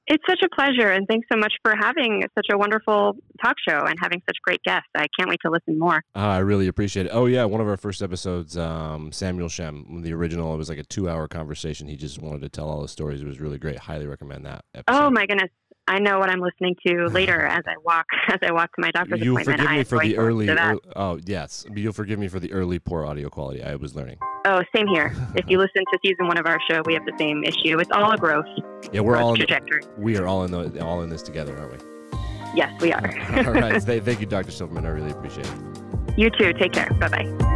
C: It's such a pleasure, and thanks so much for having such a wonderful talk show and having such great guests. I can't wait to listen more.
A: I really appreciate it. Oh, yeah, one of our first episodes, Samuel Shem, the original, it was like a 2-hour conversation. He just wanted to tell all the stories. It was really great. Highly recommend that episode.
C: Oh, my goodness. I know what I'm listening to later as I walk to my doctor's
A: You'll
C: appointment.
A: Forgive me for the early oh, yes. You'll forgive me for the early poor audio quality. I was learning.
C: Oh, same here. If you listen to season 1 of our show, we have the same issue. It's all a growth.
A: Yeah, we're all
C: trajectory.
A: We are all in this together, aren't we?
C: Yes, we are.
A: All right. Thank you, Dr. Silverman. I really appreciate it.
C: You too. Take care. Bye-bye.